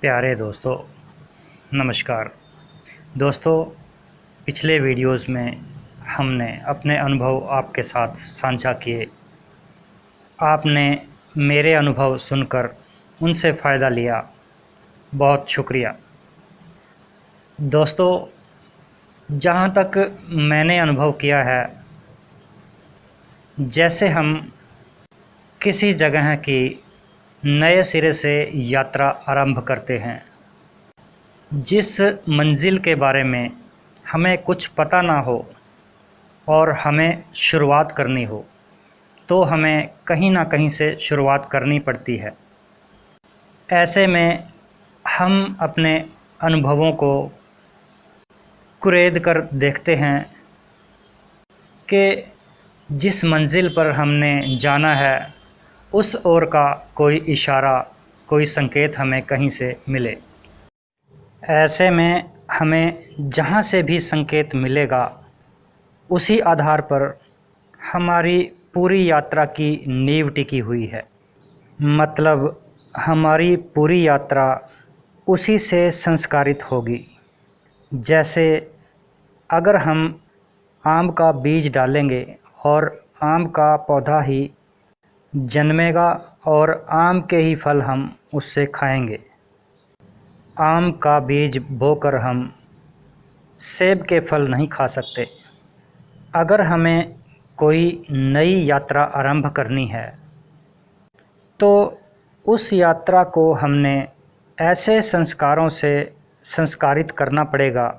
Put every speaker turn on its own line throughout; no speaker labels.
प्यारे दोस्तों, नमस्कार। दोस्तों, पिछले वीडियोस में हमने अपने अनुभव आपके साथ साझा किए। आपने मेरे अनुभव सुनकर उनसे फ़ायदा लिया, बहुत शुक्रिया। दोस्तों, जहाँ तक मैंने अनुभव किया है, जैसे हम किसी जगह की नए सिरे से यात्रा आरंभ करते हैं, जिस मंजिल के बारे में हमें कुछ पता ना हो और हमें शुरुआत करनी हो, तो हमें कहीं ना कहीं से शुरुआत करनी पड़ती है। ऐसे में हम अपने अनुभवों को कुरेद कर देखते हैं कि जिस मंजिल पर हमने जाना है, उस ओर का कोई इशारा, कोई संकेत हमें कहीं से मिले। ऐसे में हमें जहाँ से भी संकेत मिलेगा, उसी आधार पर हमारी पूरी यात्रा की नींव टिकी हुई है। मतलब हमारी पूरी यात्रा उसी से संस्कारित होगी। जैसे अगर हम आम का बीज डालेंगे और आम का पौधा ही जन्मेगा और आम के ही फल हम उससे खाएंगे। आम का बीज बोकर हम सेब के फल नहीं खा सकते। अगर हमें कोई नई यात्रा आरंभ करनी है, तो उस यात्रा को हमने ऐसे संस्कारों से संस्कारित करना पड़ेगा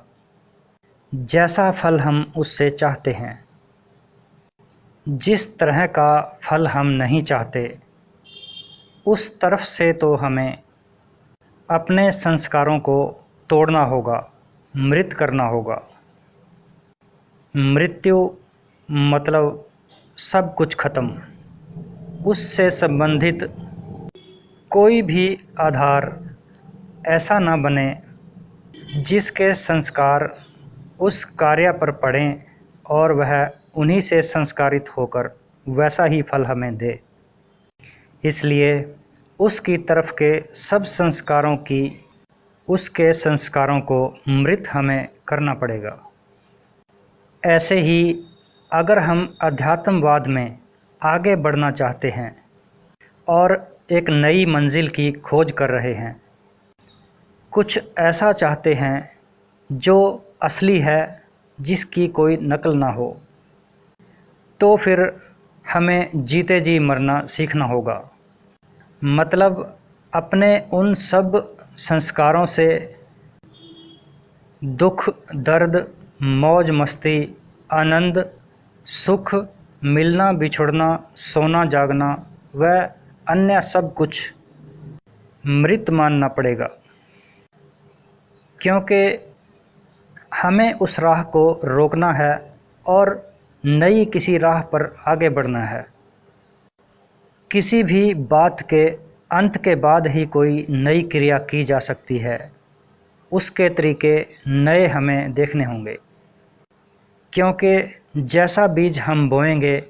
जैसा फल हम उससे चाहते हैं। जिस तरह का फल हम नहीं चाहते, उस तरफ से तो हमें अपने संस्कारों को तोड़ना होगा, मृत करना होगा। मृत्यु मतलब सब कुछ खत्म। उससे संबंधित कोई भी आधार ऐसा ना बने जिसके संस्कार उस कार्य पर पड़ें और वह उन्हीं से संस्कारित होकर वैसा ही फल हमें दे। इसलिए उसकी तरफ के सब संस्कारों की, उसके संस्कारों को मृत हमें करना पड़ेगा। ऐसे ही अगर हम अध्यात्मवाद में आगे बढ़ना चाहते हैं और एक नई मंजिल की खोज कर रहे हैं, कुछ ऐसा चाहते हैं जो असली है, जिसकी कोई नकल ना हो, तो फिर हमें जीते जी मरना सीखना होगा। मतलब अपने उन सब संस्कारों से दुख, दर्द, मौज मस्ती, आनंद, सुख, मिलना बिछुड़ना, सोना जागना व अन्य सब कुछ मृत मानना पड़ेगा। क्योंकि हमें उस राह को रोकना है और नई किसी राह पर आगे बढ़ना है। किसी भी बात के अंत के बाद ही कोई नई क्रिया की जा सकती है। उसके तरीके नए हमें देखने होंगे, क्योंकि जैसा बीज हम बोएंगे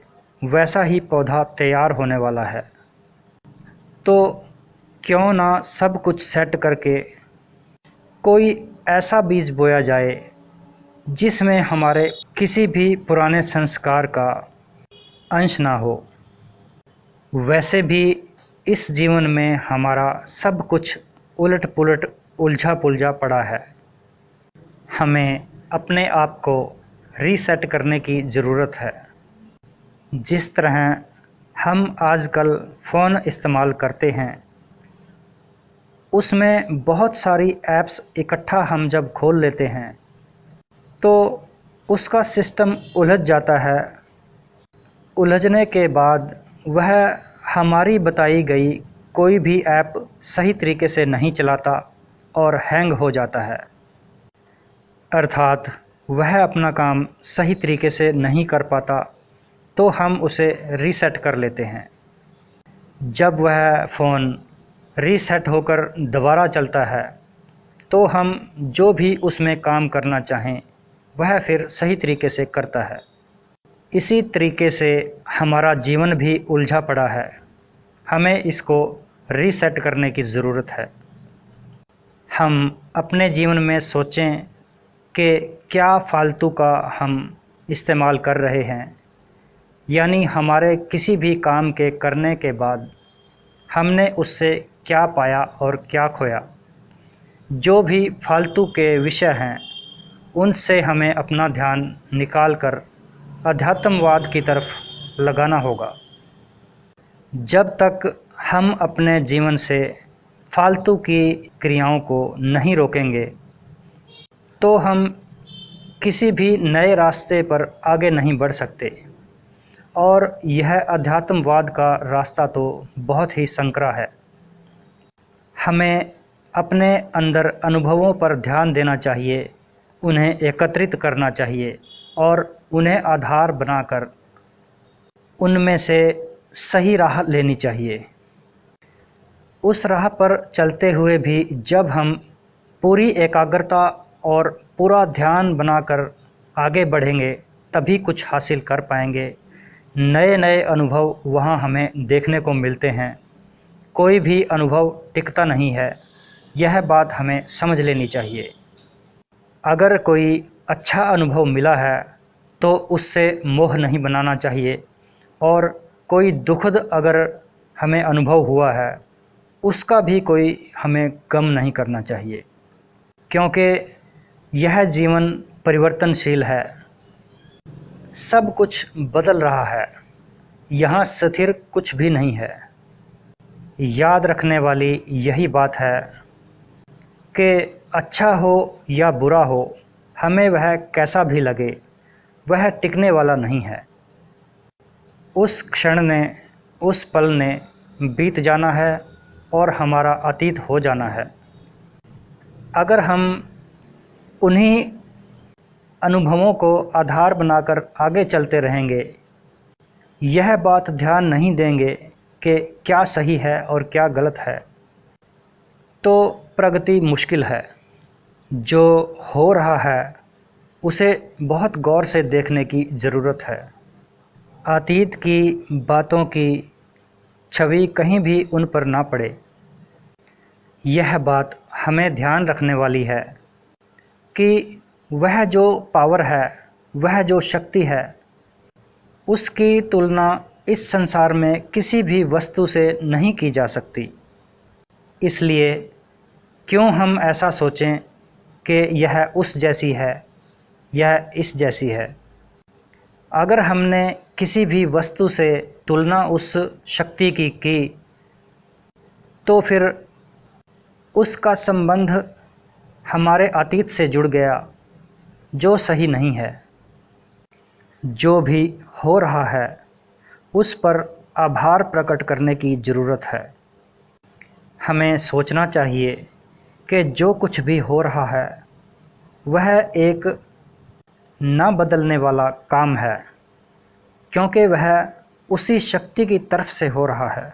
वैसा ही पौधा तैयार होने वाला है। तो क्यों ना सब कुछ सेट करके कोई ऐसा बीज बोया जाए जिसमें हमारे किसी भी पुराने संस्कार का अंश ना हो। वैसे भी इस जीवन में हमारा सब कुछ उलट पुलट, उलझा पुलझा पड़ा है। हमें अपने आप को रीसेट करने की ज़रूरत है। जिस तरह हम आजकल फ़ोन इस्तेमाल करते हैं, उसमें बहुत सारी ऐप्स इकट्ठा हम जब खोल लेते हैं, तो उसका सिस्टम उलझ जाता है। उलझने के बाद वह हमारी बताई गई कोई भी ऐप सही तरीके से नहीं चलाता और हैंग हो जाता है। अर्थात वह अपना काम सही तरीके से नहीं कर पाता, तो हम उसे रीसेट कर लेते हैं। जब वह फ़ोन रीसेट होकर दोबारा चलता है, तो हम जो भी उसमें काम करना चाहें वह फिर सही तरीके से करता है। इसी तरीके से हमारा जीवन भी उलझा पड़ा है। हमें इसको रीसेट करने की ज़रूरत है। हम अपने जीवन में सोचें कि क्या फालतू का हम इस्तेमाल कर रहे हैं, यानी हमारे किसी भी काम के करने के बाद हमने उससे क्या पाया और क्या खोया। जो भी फालतू के विषय हैं उनसे हमें अपना ध्यान निकाल कर अध्यात्मवाद की तरफ लगाना होगा। जब तक हम अपने जीवन से फालतू की क्रियाओं को नहीं रोकेंगे तो हम किसी भी नए रास्ते पर आगे नहीं बढ़ सकते। और यह अध्यात्मवाद का रास्ता तो बहुत ही संकरा है। हमें अपने अंदर अनुभवों पर ध्यान देना चाहिए, उन्हें एकत्रित करना चाहिए और उन्हें आधार बनाकर उनमें से सही राह लेनी चाहिए। उस राह पर चलते हुए भी जब हम पूरी एकाग्रता और पूरा ध्यान बनाकर आगे बढ़ेंगे तभी कुछ हासिल कर पाएंगे। नए नए अनुभव वहाँ हमें देखने को मिलते हैं। कोई भी अनुभव टिकता नहीं है, यह बात हमें समझ लेनी चाहिए। अगर कोई अच्छा अनुभव मिला है तो उससे मोह नहीं बनाना चाहिए, और कोई दुखद अगर हमें अनुभव हुआ है उसका भी कोई हमें गम नहीं करना चाहिए, क्योंकि यह जीवन परिवर्तनशील है। सब कुछ बदल रहा है, यहाँ स्थिर कुछ भी नहीं है। याद रखने वाली यही बात है कि अच्छा हो या बुरा हो, हमें वह कैसा भी लगे वह टिकने वाला नहीं है। उस क्षण ने, उस पल ने बीत जाना है और हमारा अतीत हो जाना है। अगर हम उन्हीं अनुभवों को आधार बनाकर आगे चलते रहेंगे, यह बात ध्यान नहीं देंगे कि क्या सही है और क्या गलत है, तो प्रगति मुश्किल है। जो हो रहा है उसे बहुत गौर से देखने की ज़रूरत है। अतीत की बातों की छवि कहीं भी उन पर ना पड़े। यह बात हमें ध्यान रखने वाली है कि वह जो पावर है, वह जो शक्ति है, उसकी तुलना इस संसार में किसी भी वस्तु से नहीं की जा सकती। इसलिए क्यों हम ऐसा सोचें कि यह उस जैसी है, यह इस जैसी है। अगर हमने किसी भी वस्तु से तुलना उस शक्ति की तो फिर उसका संबंध हमारे अतीत से जुड़ गया, जो सही नहीं है। जो भी हो रहा है उस पर आभार प्रकट करने की ज़रूरत है। हमें सोचना चाहिए कि जो कुछ भी हो रहा है वह एक न बदलने वाला काम है, क्योंकि वह उसी शक्ति की तरफ से हो रहा है।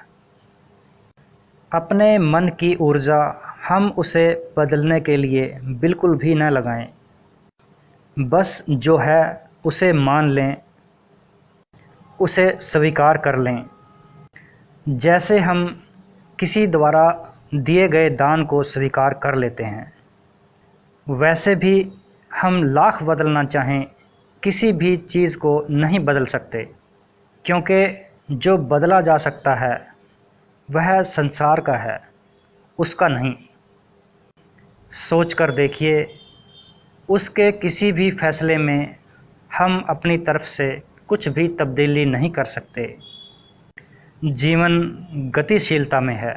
अपने मन की ऊर्जा हम उसे बदलने के लिए बिल्कुल भी न लगाएं। बस जो है उसे मान लें, उसे स्वीकार कर लें। जैसे हम किसी द्वारा दिए गए दान को स्वीकार कर लेते हैं, वैसे भी हम लाख बदलना चाहें किसी भी चीज़ को नहीं बदल सकते, क्योंकि जो बदला जा सकता है वह संसार का है, उसका नहीं। सोच कर देखिए, उसके किसी भी फैसले में हम अपनी तरफ से कुछ भी तब्दीली नहीं कर सकते। जीवन गतिशीलता में है।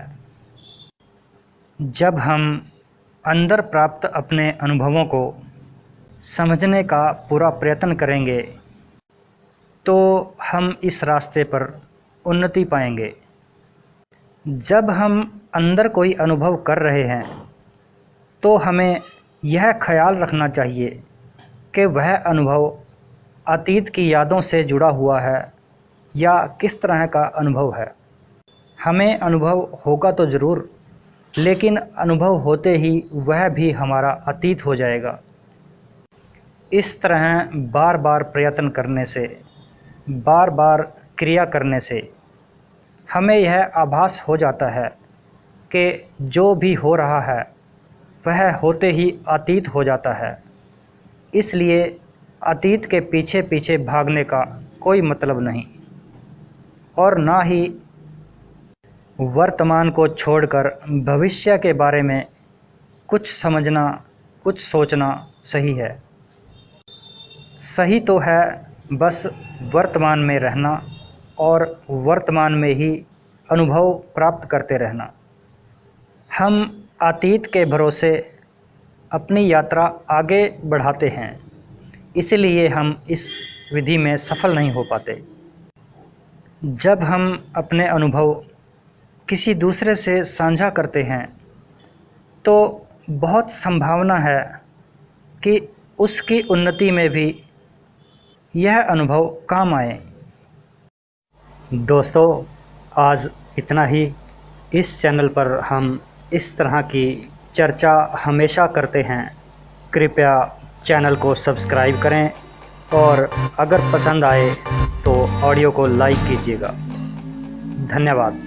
जब हम अंदर प्राप्त अपने अनुभवों को समझने का पूरा प्रयत्न करेंगे तो हम इस रास्ते पर उन्नति पाएंगे। जब हम अंदर कोई अनुभव कर रहे हैं तो हमें यह ख्याल रखना चाहिए कि वह अनुभव अतीत की यादों से जुड़ा हुआ है या किस तरह का अनुभव है। हमें अनुभव होगा तो ज़रूर, लेकिन अनुभव होते ही वह भी हमारा अतीत हो जाएगा। इस तरह बार बार प्रयत्न करने से, बार बार क्रिया करने से हमें यह आभास हो जाता है कि जो भी हो रहा है वह होते ही अतीत हो जाता है। इसलिए अतीत के पीछे पीछे भागने का कोई मतलब नहीं, और ना ही वर्तमान को छोड़कर भविष्य के बारे में कुछ समझना, कुछ सोचना सही है। सही तो है बस वर्तमान में रहना और वर्तमान में ही अनुभव प्राप्त करते रहना। हम अतीत के भरोसे अपनी यात्रा आगे बढ़ाते हैं, इसलिए हम इस विधि में सफल नहीं हो पाते। जब हम अपने अनुभव किसी दूसरे से साझा करते हैं तो बहुत संभावना है कि उसकी उन्नति में भी यह अनुभव काम आए। दोस्तों, आज इतना ही। इस चैनल पर हम इस तरह की चर्चा हमेशा करते हैं। कृपया चैनल को सब्सक्राइब करें और अगर पसंद आए तो ऑडियो को लाइक कीजिएगा। धन्यवाद।